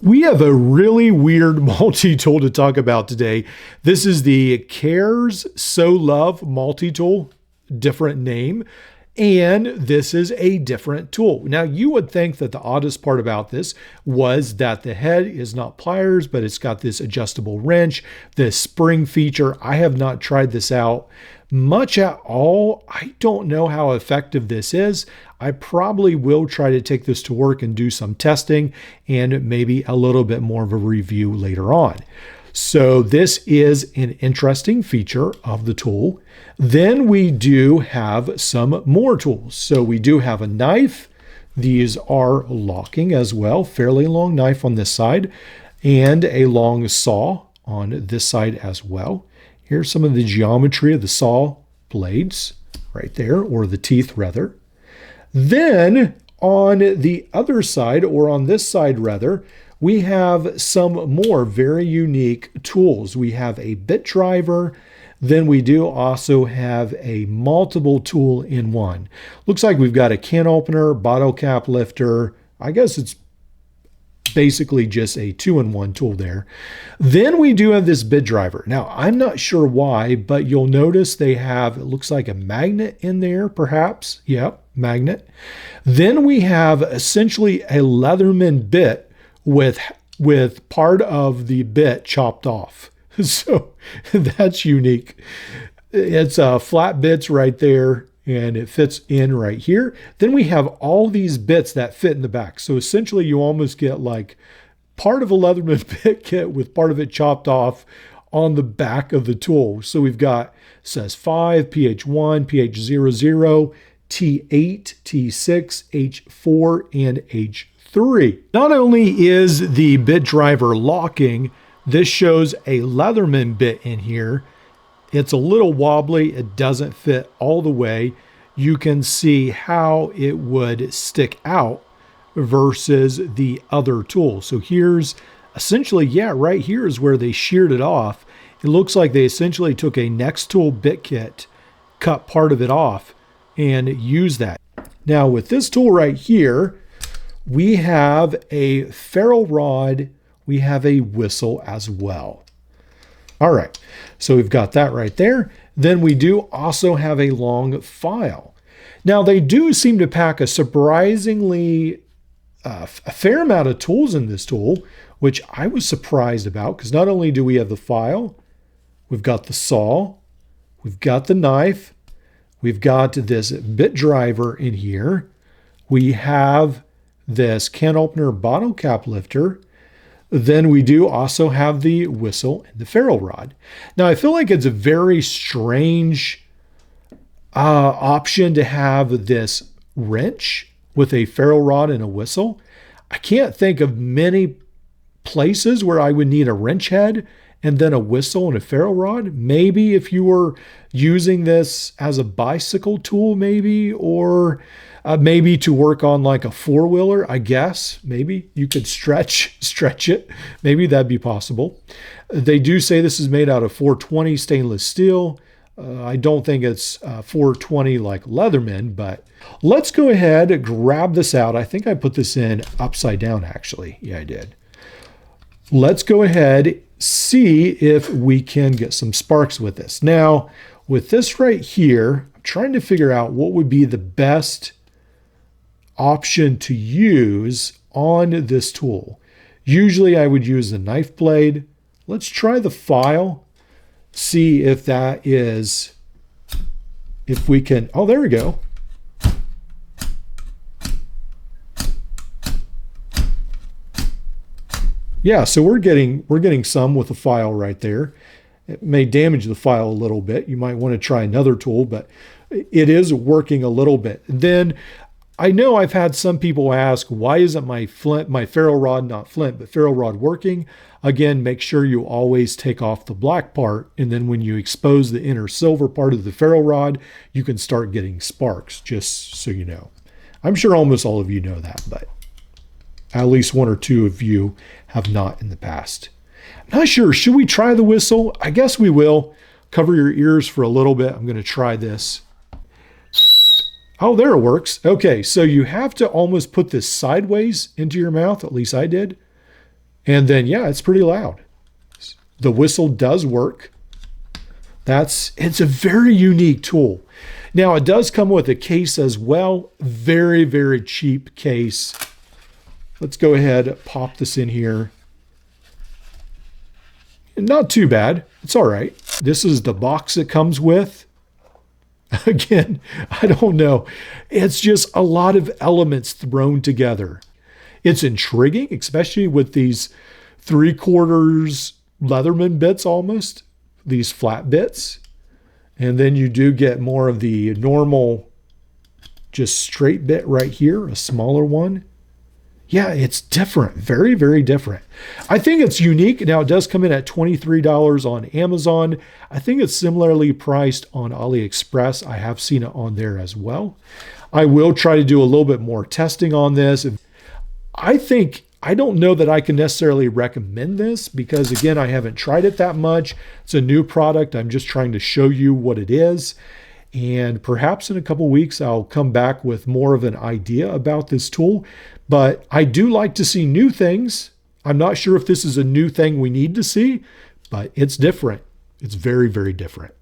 We have a really weird multi-tool to talk about today. This is the Caressolove multi-tool, different name, and this is a different tool. Now, you would think that the oddest part about this was that the head is not pliers, but it's got this adjustable wrench, this spring feature. I have not tried this out much at all. I don't know how effective this is. I probably will try to take this to work and do some testing and maybe a little bit more of a review later on. So this is an interesting feature of the tool. Then we do have some more tools. So we do have a knife. These are locking as well, fairly long knife on this side, and a long saw on this side as well. Here's some of the geometry of the saw blades right there, or the teeth rather. Then on the other side, or on this side rather, we have some more very unique tools. We have a bit driver. Then we do also have a multiple tool in one. Looks like we've got a can opener, bottle cap lifter. I guess it's basically just a 2-in-1 tool there. Then we do have this bit driver. Now, I'm not sure why, but you'll notice they have, it looks like a magnet in there, perhaps. Yep, magnet. Then we have essentially a Leatherman bit with part of the bit chopped off. So that's unique. It's flat bits right there, and it fits in right here. Then we have all these bits that fit in the back. So essentially you almost get like part of a Leatherman bit kit with part of it chopped off on the back of the tool. So we've got, says 5, PH1, PH00, T8, T6, H4, and H3. Not only is the bit driver locking, this shows a Leatherman bit in here. It's a little wobbly. It doesn't fit all the way. You can see how it would stick out versus the other tool. So here's essentially, yeah, right here is where they sheared it off. It looks like they essentially took a next tool bit kit, cut part of it off, and used that. Now with this tool right here, we have a ferrule rod. We have a whistle as well. All right, so we've got that right there. Then we do also have a long file. Now they do seem to pack a surprisingly a fair amount of tools in this tool, which I was surprised about, because not only do we have the file, we've got the saw, we've got the knife, we've got this bit driver in here, we have this can opener bottle cap lifter. Then we do also have the whistle and the ferrule rod. Now, I feel like it's a very strange option to have this wrench with a ferrule rod and a whistle. I can't think of many places where I would need a wrench head and then a whistle and a ferrule rod. Maybe if you were using this as a bicycle tool, maybe, or maybe to work on like a four-wheeler, I guess. Maybe you could stretch it. Maybe that'd be possible. They do say this is made out of 420 stainless steel. I don't think it's 420 like Leatherman, but let's go ahead and grab this out. I think I put this in upside down, actually. Yeah, I did. Let's go ahead, see if we can get some sparks with this. Now, with this right here, I'm trying to figure out what would be the best option to use on this tool. Usually I would use the knife blade. Let's try the file, see if that is, if we can, oh, there we go. Yeah, so we're getting some with the file right there. It may damage the file a little bit. You might want to try another tool, but it is working a little bit. Then I know I've had some people ask, why isn't my ferrule rod, not flint, but ferrule rod working? Again, make sure you always take off the black part, and then when you expose the inner silver part of the ferrule rod, you can start getting sparks, just so you know. I'm sure almost all of you know that, but at least one or two of you have not in the past. I'm not sure, should we try the whistle? I guess we will. Cover your ears for a little bit. I'm going to try this. Oh, there it works. Okay, so you have to almost put this sideways into your mouth, at least I did. And then, yeah, it's pretty loud. The whistle does work. It's a very unique tool. Now, it does come with a case as well. Very, very cheap case. Let's go ahead, pop this in here. Not too bad. It's all right. This is the box it comes with. Again, I don't know. It's just a lot of elements thrown together. It's intriguing, especially with these 3/4 Leatherman bits almost, these flat bits. And then you do get more of the normal, just straight bit right here, a smaller one. Yeah, it's different. Very, very different. I think it's unique. Now, it does come in at $23 on Amazon. I think it's similarly priced on AliExpress. I have seen it on there as well. I will try to do a little bit more testing on this. I don't know that I can necessarily recommend this because, again, I haven't tried it that much. It's a new product. I'm just trying to show you what it is. And perhaps in a couple weeks, I'll come back with more of an idea about this tool. But I do like to see new things. I'm not sure if this is a new thing we need to see, but it's different. It's very, very different.